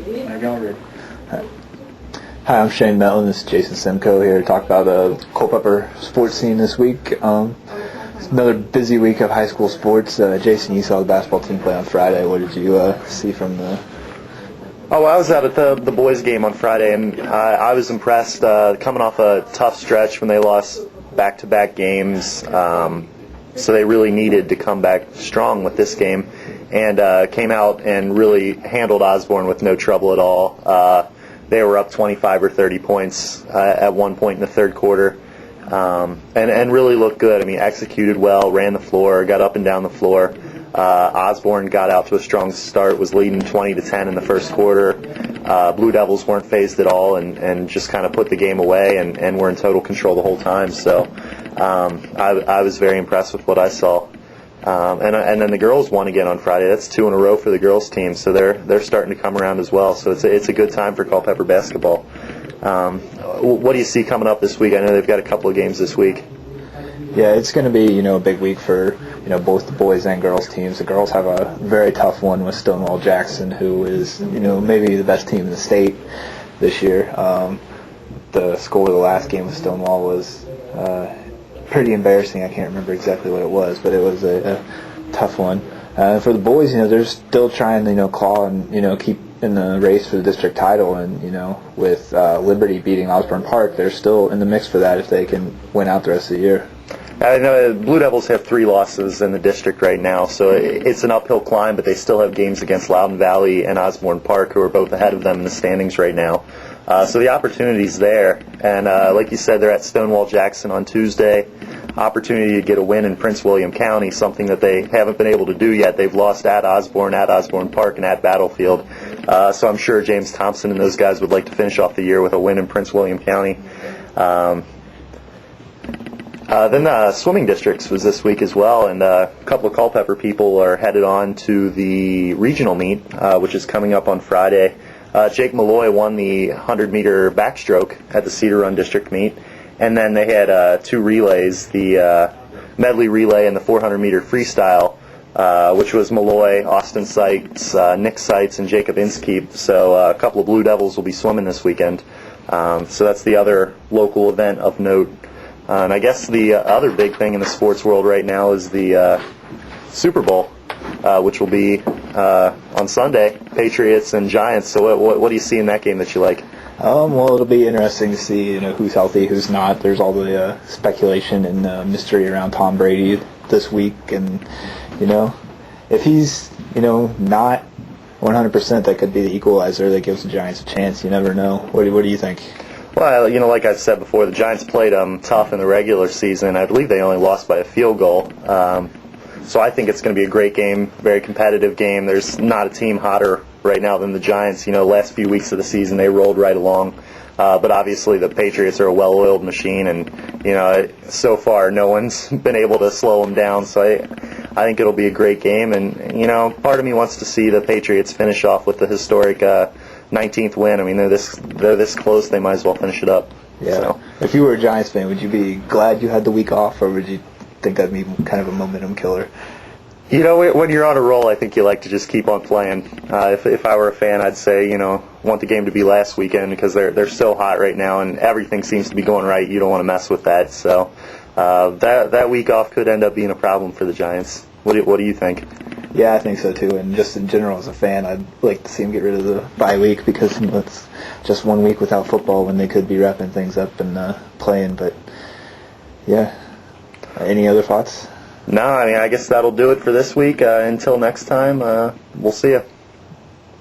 Hi, I'm Shane Mettlen. This is Jason Simcoe here to talk about the Culpeper sports scene this week. It's another busy week of high school sports. Jason, you saw the basketball team play on Friday. What did you see from the... Oh, I was out at the boys' game on Friday, and I was impressed. Coming off a tough stretch when they lost back-to-back games, so they really needed to come back strong with this game, and came out and really handled Osborne with no trouble at all. They were up 25 or 30 points at one point in the third quarter, and really looked good. I mean, executed well, ran the floor, got up and down the floor. Osborne got out to a strong start, was leading 20-10 in the first quarter. Blue Devils weren't phased at all and just kind of put the game away and were in total control the whole time. So I was very impressed with what I saw. And then the girls won again on Friday. That's 2 in a row for the girls team, so they're starting to come around as well. So it's a good time for Culpeper basketball. What do you see coming up this week? I know they've got a couple of games this week. Yeah, it's going to be, a big week for, both the boys and girls teams. The girls have a very tough one with Stonewall Jackson, who is, maybe the best team in the state this year. The score of the last game with Stonewall was pretty embarrassing. I can't remember exactly what it was, but it was a tough one. For the boys, they're still trying to, claw and, keep in the race for the district title, and, with Liberty beating Osborne Park, they're still in the mix for that if they can win out the rest of the year. I know Blue Devils have 3 losses in the district right now, so it's an uphill climb, but they still have games against Loudoun Valley and Osborne Park, who are both ahead of them in the standings right now. So the opportunity's there, and like you said, they're at Stonewall Jackson on Tuesday. Opportunity to get a win in Prince William County, something that they haven't been able to do yet. They've lost at Osborne Park, and at Battlefield. So I'm sure James Thompson and those guys would like to finish off the year with a win in Prince William County. Then swimming districts was this week as well, and a couple of Culpeper people are headed on to the regional meet, which is coming up on Friday. Jake Malloy won the 100-meter backstroke at the Cedar Run district meet, and then they had 2 relays, the medley relay and the 400-meter freestyle, which was Malloy, Austin Seitz, Nick Seitz, and Jacob Inskeep. So a couple of Blue Devils will be swimming this weekend. So that's the other local event of note. And I guess the other big thing in the sports world right now is the Super Bowl, which will be on Sunday, Patriots and Giants. So what do you see in that game that you like? Well, it'll be interesting to see, who's healthy, who's not. There's all the speculation and mystery around Tom Brady this week, and if he's not 100%, that could be the equalizer that gives the Giants a chance. You never know. What do you think? Well, like I've said before, the Giants played them tough in the regular season. I believe they only lost by a field goal. So I think it's going to be a great game, very competitive game. There's not a team hotter right now than the Giants. Last few weeks of the season they rolled right along. But obviously the Patriots are a well-oiled machine, and so far no one's been able to slow them down. So I think it'll be a great game, and part of me wants to see the Patriots finish off with the historic 19th win. I mean, they're this close, they might as well finish it up. Yeah. So. If you were a Giants fan, would you be glad you had the week off, or would you think that'd be kind of a momentum killer? When you're on a roll, I think you like to just keep on playing. If I were a fan, I'd say, want the game to be last weekend because they're so hot right now and everything seems to be going right. You don't want to mess with that. So that week off could end up being a problem for the Giants. What do you think? Yeah, I think so too. And just in general, as a fan, I'd like to see them get rid of the bye week because it's just 1 week without football when they could be wrapping things up and playing. But yeah, any other thoughts? No, I guess that'll do it for this week. Until next time, we'll see you.